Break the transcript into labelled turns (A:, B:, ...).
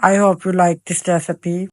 A: I hope you like this recipe.